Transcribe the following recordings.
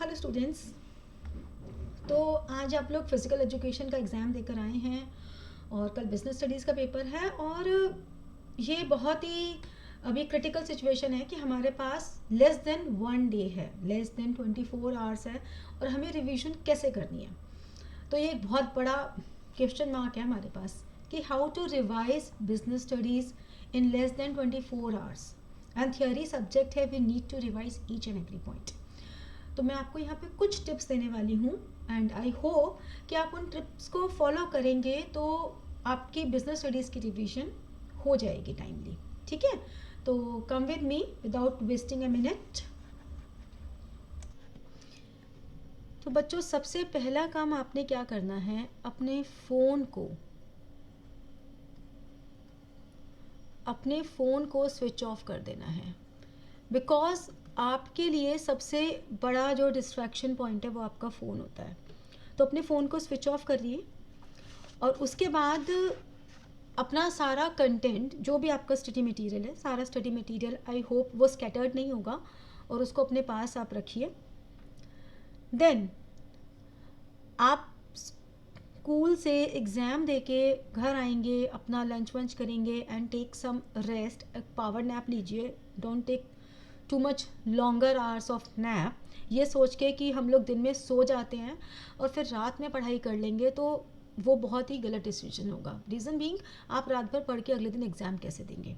Hello students. तो आज आप लोग फिज़िकल एजुकेशन का एग्ज़ाम देकर आए हैं और कल बिजनेस स्टडीज़ का पेपर है। और ये बहुत ही अभी क्रिटिकल सिचुएशन है कि हमारे पास लेस देन 1 डे है, लेस देन 24 आवर्स है और हमें रिवीजन कैसे करनी है। तो ये एक बहुत बड़ा क्वेश्चन मार्क है हमारे पास कि how to revise business studies in less than 24 hours. And theory subject है, we need to revise each and every point. तो मैं आपको यहाँ पे कुछ टिप्स देने वाली हूँ एंड आई होप कि आप उन टिप्स को फॉलो करेंगे तो आपकी बिजनेस स्टडीज़ की रिवीजन हो जाएगी टाइमली। ठीक है, तो come with me without wasting a minute. तो बच्चों, सबसे पहला काम आपने क्या करना है, अपने फ़ोन को स्विच ऑफ कर देना है। बिकॉज आपके लिए सबसे बड़ा जो डिस्ट्रैक्शन पॉइंट है वो आपका फ़ोन होता है। तो अपने फ़ोन को स्विच ऑफ करिए और उसके बाद अपना सारा कंटेंट, जो भी आपका स्टडी मटेरियल है, सारा स्टडी मटेरियल आई होप वो स्कैटर्ड नहीं होगा और उसको अपने पास आप रखिए। देन आप स्कूल से एग्ज़ाम देके घर आएंगे, अपना लंच वंच करेंगे एंड टेक सम रेस्ट, एक पावर नैप लीजिए। Don't take too much longer hours of nap, ये सोच के कि हम लोग दिन में सो जाते हैं और फिर रात में पढ़ाई कर लेंगे तो वो बहुत ही गलत डिसीजन होगा। रीज़न बीइंग, आप रात भर पढ़ के अगले दिन एग्ज़ाम कैसे देंगे।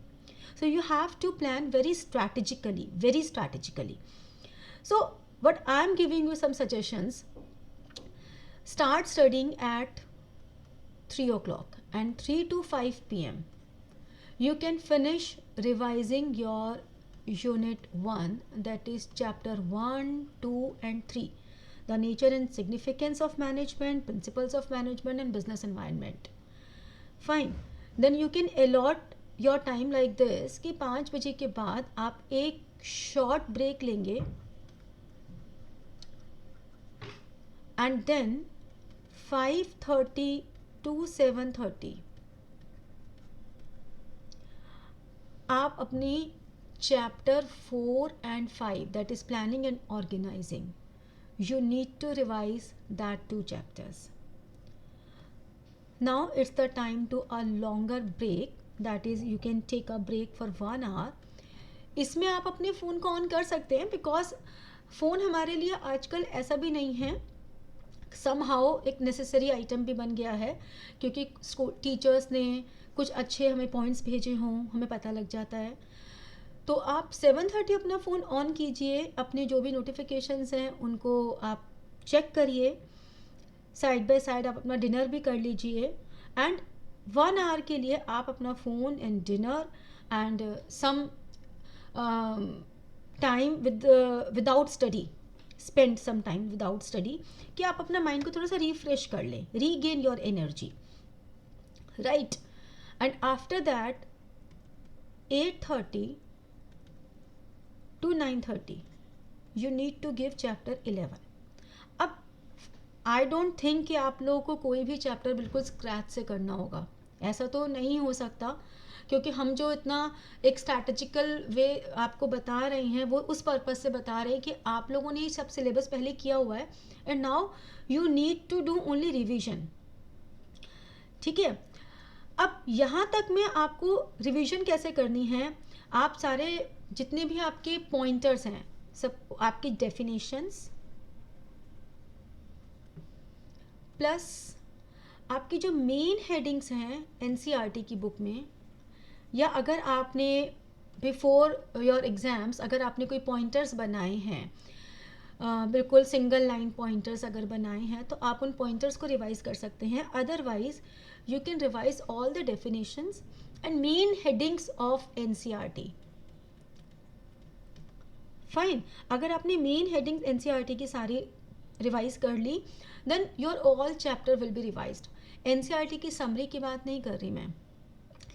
So you have to plan very strategically. So what I am giving you some suggestions. Start studying at 3 o'clock and 3 to 5 p.m. You can finish revising your unit 1, that is chapter 1, 2 and 3. The nature and significance of management, principles of management and business environment. Fine. Then you can allot your time like this कि 5 बजे के बाद आप एक short break लेंगे and then 5:30 to 7:30 आप अपनी chapter 4 and 5, that is planning and organizing, you need to revise that 2 chapters. Now it's the time to a longer break, that is you can take a break for 1 hour. इसमें आप अपने phone को on कर सकते हैं because phone हमारे लिए आजकल ऐसा भी नहीं है, समहाउ एक नेसेसरी आइटम भी बन गया है क्योंकि टीचर्स ने कुछ अच्छे हमें पॉइंट्स भेजे हों, हमें पता लग जाता है। तो आप 7:30 अपना फ़ोन ऑन कीजिए, अपने जो भी नोटिफिकेशंस हैं उनको आप चेक करिए, साइड बाय साइड आप अपना डिनर भी कर लीजिए एंड 1 आवर के लिए आप अपना phone and dinner and some time without study, spend some time without study, कि आप अपना माइंड को थोड़ा सा रिफ्रेश कर लें, regain your energy, right. And after that 8:30 to 9:30 you need to give chapter 11. अब आई डोंट थिंक कि आप लोगों को कोई भी चैप्टर बिल्कुल स्क्रैच से करना होगा, ऐसा तो नहीं हो सकता क्योंकि हम जो इतना एक स्ट्रैटेजिकल वे आपको बता रहे हैं वो उस पर्पस से बता रहे हैं कि आप लोगों ने ये सब सिलेबस पहले किया हुआ है and now you need to do only revision. ठीक है, अब यहाँ तक में आपको रिवीजन कैसे करनी है, आप सारे जितने भी आपके पॉइंटर्स हैं, सब आपकी डेफिनेशंस प्लस आपकी जो मेन हेडिंग्स हैं एनसीईआरटी की बुक में, या अगर आपने बिफोर योर एग्ज़ाम्स अगर आपने कोई पॉइंटर्स बनाए हैं, बिल्कुल सिंगल लाइन पॉइंटर्स अगर बनाए हैं तो आप उन पॉइंटर्स को रिवाइज कर सकते हैं। Otherwise you can revise all the definitions and main headings of NCERT. Fine, अगर आपने मेन हेडिंग्स एनसीईआरटी की सारी रिवाइज कर ली then your all chapter will be revised. NCERT की समरी की बात नहीं कर रही मैं,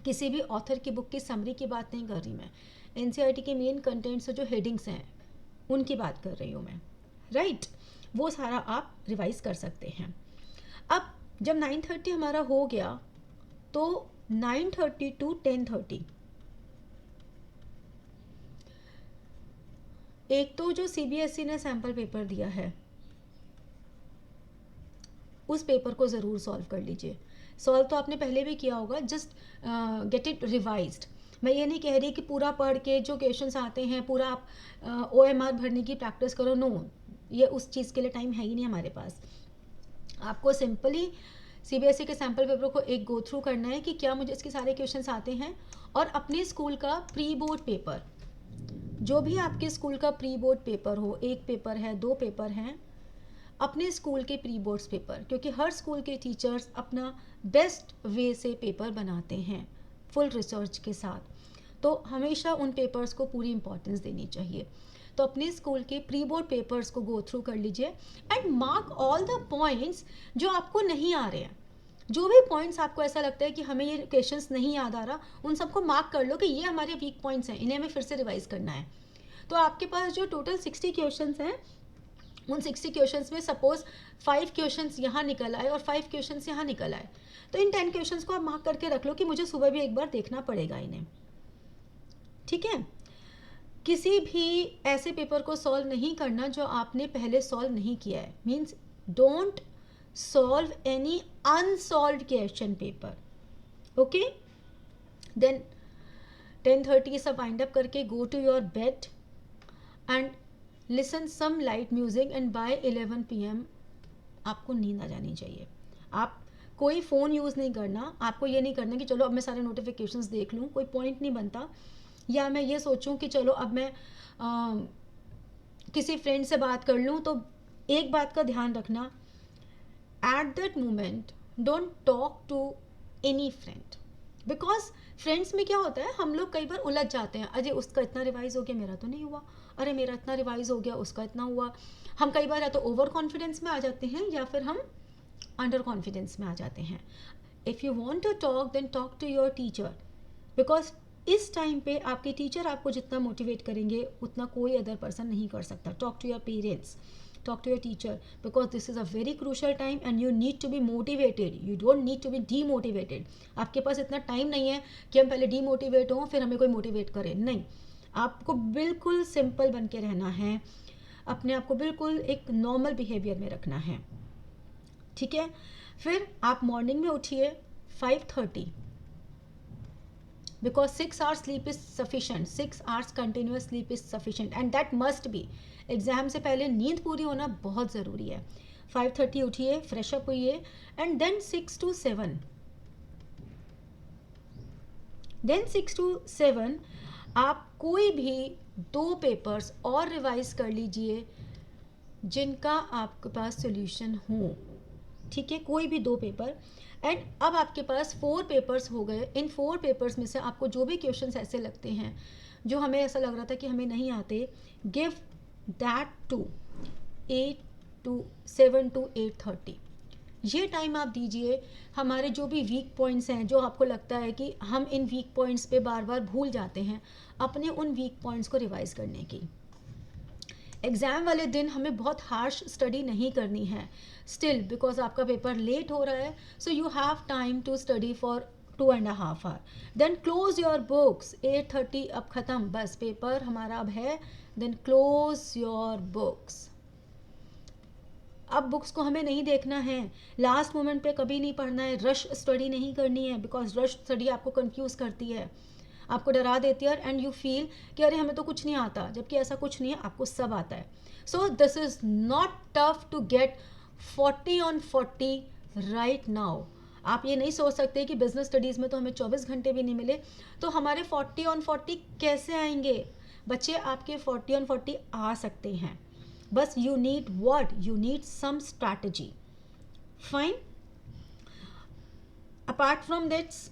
किसी भी ऑथर की बुक की समरी की बात नहीं कर रही मैं, एनसीईआरटी के मेन कंटेंट्स जो हेडिंग्स हैं उनकी बात कर रही हूँ मैं, राइट। वो सारा आप रिवाइज कर सकते हैं। अब जब 9:30 हमारा हो गया तो 9:30 to 10:30 एक तो जो सीबीएसई ने सैम्पल पेपर दिया है उस पेपर को ज़रूर सॉल्व कर लीजिए। सॉल्व तो आपने पहले भी किया होगा, जस्ट गेट इट रिवाइज्ड। मैं ये नहीं कह रही कि पूरा पढ़ के जो क्वेश्चंस आते हैं पूरा आप ओएमआर भरने की प्रैक्टिस करो, नो, ये उस चीज़ के लिए टाइम है ही नहीं हमारे पास। आपको सिंपली सीबीएसई के सैम्पल पेपर को एक गो थ्रू करना है कि क्या मुझे इसके सारे क्वेश्चंस आते हैं, और अपने स्कूल का प्री बोर्ड पेपर, जो भी आपके स्कूल का प्री बोर्ड पेपर हो, 1 पेपर है, 2 पेपर हैं, अपने स्कूल के प्री बोर्ड्स पेपर, क्योंकि हर स्कूल के टीचर्स अपना बेस्ट वे से पेपर बनाते हैं फुल रिसर्च के साथ, तो हमेशा उन पेपर्स को पूरी इंपॉर्टेंस देनी चाहिए। तो अपने स्कूल के प्री बोर्ड पेपर्स को गो थ्रू कर लीजिए and mark all the points जो आपको नहीं आ रहे हैं। जो भी पॉइंट्स आपको ऐसा लगता है कि हमें ये क्वेश्चंस नहीं याद आ रहा, उन सबको मार्क कर लो कि ये हमारे वीक पॉइंट्स हैं, इन्हें हमें फिर से रिवाइज करना है। तो आपके पास जो टोटल 60 क्वेश्चंस हैं, उन 60 क्वेश्चंस में सपोज 5 क्वेश्चंस यहाँ निकल आए और 5 क्वेश्चंस यहाँ निकल आए, तो इन 10 क्वेश्चंस को आप मार्क करके रख लो कि मुझे सुबह भी एक बार देखना पड़ेगा इन्हें। ठीक है, किसी भी ऐसे पेपर को सॉल्व नहीं करना जो आपने पहले सॉल्व नहीं किया है। Means don't solve any unsolved question paper. Okay, then 10:30 सब वाइंड अप करके go to your bed and listen some light music and by 11 PM आपको नींद आ जानी चाहिए। आप कोई फ़ोन यूज़ नहीं करना, आपको ये नहीं करना कि चलो अब मैं सारे नोटिफिकेशंस देख लूँ, कोई पॉइंट नहीं बनता। या मैं ये सोचूं कि चलो अब मैं किसी फ्रेंड से बात कर लूँ, तो एक बात का ध्यान रखना, at that moment don't talk to any friend, because friends में क्या होता है, हम लोग कई बार उलझ जाते हैं, अजय उसका इतना रिवाइज हो गया मेरा तो नहीं हुआ, अरे मेरा इतना रिवाइज हो गया उसका इतना हुआ। हम कई बार या तो ओवर कॉन्फिडेंस में आ जाते हैं या फिर हम अंडर कॉन्फिडेंस में आ जाते हैं। If you want to talk then talk to your teacher, because इस टाइम पे आपके टीचर आपको जितना मोटिवेट करेंगे उतना कोई अदर पर्सन नहीं कर सकता। Talk to your parents, talk to your teacher, because this is a very crucial time and you need to be motivated, you don't need to be demotivated। आपके पास इतना टाइम नहीं है कि हम पहले डीमोटिवेट हों फिर हमें कोई मोटिवेट करे, नहीं, आपको बिल्कुल सिंपल बन के रहना है, अपने आप को बिल्कुल एक नॉर्मल बिहेवियर में रखना है। ठीक है, फिर आप मॉर्निंग में उठिए 5:30, because 6 hours sleep is sufficient, 6 hours continuous sleep is sufficient and that must be। Exam से पहले नींद पूरी होना बहुत ज़रूरी है। 5:30 उठिए, फ्रेश अप होइए एंड देन 6 to 7, देन 6 to 7 आप कोई भी 2 पेपर्स और रिवाइज कर लीजिए जिनका आपके पास सॉल्यूशन हो। ठीक है, कोई भी 2 पेपर, एंड अब आपके पास 4 पेपर्स हो गए। इन 4 पेपर्स में से आपको जो भी क्वेश्चंस ऐसे लगते हैं जो हमें ऐसा लग रहा था कि हमें नहीं आते, गिव दैट टू 7 to 8:30। ये टाइम आप दीजिए हमारे जो भी वीक पॉइंट्स हैं, जो आपको लगता है कि हम इन वीक पॉइंट्स पे बार बार भूल जाते हैं, अपने उन वीक पॉइंट्स को रिवाइज करने की। एग्ज़ाम वाले दिन हमें बहुत हार्श स्टडी नहीं करनी है स्टिल, बिकॉज आपका पेपर लेट हो रहा है, so you have time to study for 2.5 hour। Then close your books, 8:30 अब ख़त्म, बस पेपर हमारा अब है, देन क्लोज योर बुक्स। अब बुक्स को हमें नहीं देखना है, लास्ट मोमेंट पे कभी नहीं पढ़ना है, रश स्टडी नहीं करनी है, बिकॉज रश स्टडी आपको कंफ्यूज करती है, आपको डरा देती है एंड यू फील कि अरे हमें तो कुछ नहीं आता, जबकि ऐसा कुछ नहीं है, आपको सब आता है। So this is not tough to get 40 on 40 right now. आप ये नहीं सोच सकते कि बिजनेस स्टडीज़ में तो हमें 24 घंटे भी नहीं मिले, तो हमारे 40 on 40 कैसे आएंगे? बच्चे आपके 40 on 40 आ सकते हैं, बस you need what, you need some strategy. Fine, apart from that's,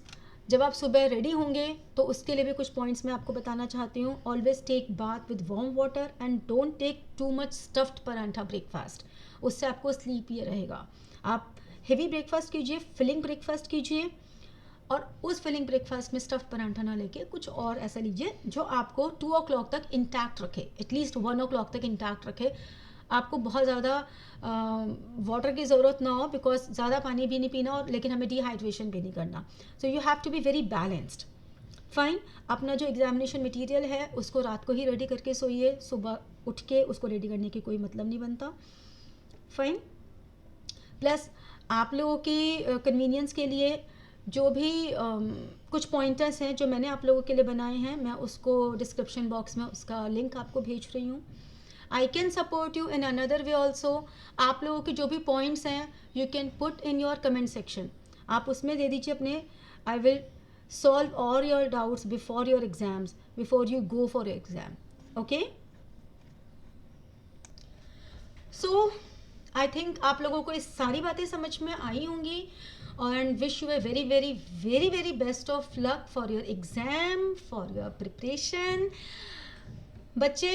जब आप सुबह रेडी होंगे तो उसके लिए भी कुछ पॉइंट्स मैं आपको बताना चाहती हूँ। Always take bath with warm water and don't take too much stuffed paratha breakfast, उससे आपको स्लीप ये रहेगा। आप हेवी ब्रेकफास्ट कीजिए, फिलिंग ब्रेकफास्ट कीजिए, और उस फिलिंग ब्रेकफास्ट में स्टफ्ड पराठा ना लेके कुछ और ऐसा लीजिए जो आपको 2 o'clock तक इंटैक्ट रखे, एटलीस्ट 1 o'clock तक इंटैक्ट रखे। आपको बहुत ज़्यादा वाटर की ज़रूरत ना हो, बिकॉज ज़्यादा पानी भी नहीं पीना और लेकिन हमें डिहाइड्रेशन भी नहीं करना। So you have to be very balanced. Fine. अपना जो एग्जामिनेशन मटेरियल है उसको रात को ही रेडी करके सोइए, सुबह उठ के उसको रेडी करने की कोई मतलब नहीं बनता। फाइन। प्लस आप लोगों की कन्वीनियंस के लिए जो भी कुछ पॉइंटर्स हैं जो मैंने आप लोगों के लिए बनाए हैं, मैं उसको डिस्क्रिप्शन बॉक्स में उसका लिंक आपको भेज रही हूँ। I can support you in another way also. आप लोगों के जो भी पॉइंट्स हैं you can put in your comment section, आप उसमें दे दीजिए अपने। I will solve all your doubts before your exams, before you go for exam. Okay, so I think आप लोगों को ये सारी बातें समझ में आई होंगी, and wish you a very very very very best of luck for your exam, for your preparation. बच्चे,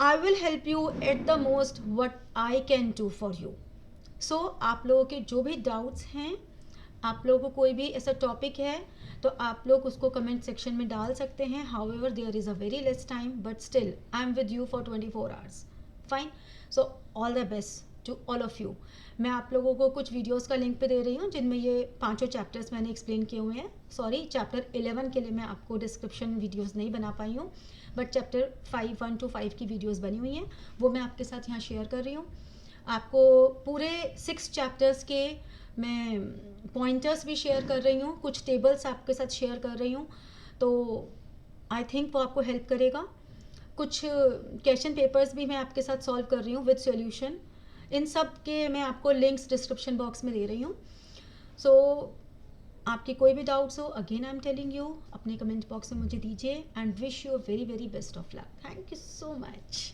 I will help you at the most what I can do for you. So आप लोगों के जो भी doubts हैं, आप लोगों को कोई भी ऐसा टॉपिक है तो आप लोग उसको कमेंट सेक्शन में डाल सकते हैं। However there is a very less time, but still I am with you for 24 hours. Fine. So all the best to all of you. मैं आप लोगों को कुछ वीडियोस का लिंक पे दे रही हूँ जिनमें ये 5 चैप्टर्स मैंने एक्सप्लेन किए हुए हैं। सॉरी, चैप्टर 11 के लिए मैं आपको डिस्क्रिप्शन वीडियोस नहीं बना पाई हूँ, बट चैप्टर 5 1 to 5 की वीडियोस बनी हुई हैं, वो मैं आपके साथ यहाँ शेयर कर रही हूँ। आपको पूरे 6 चैप्टर्स के मैं पॉइंटर्स भी शेयर कर रही हूँ, कुछ टेबल्स आपके साथ शेयर कर रही हूँ, तो आई थिंक वो आपको हेल्प करेगा। कुछ क्वेश्चन पेपर्स भी मैं आपके साथ सॉल्व कर रही हूँ विद सॉल्यूशन। इन सब के मैं आपको लिंक्स डिस्क्रिप्शन बॉक्स में दे रही हूँ। सो आपके कोई भी डाउट्स हो, again I am telling you, अपने कमेंट बॉक्स में मुझे दीजिए। And wish you a very very best of luck. Thank you so much.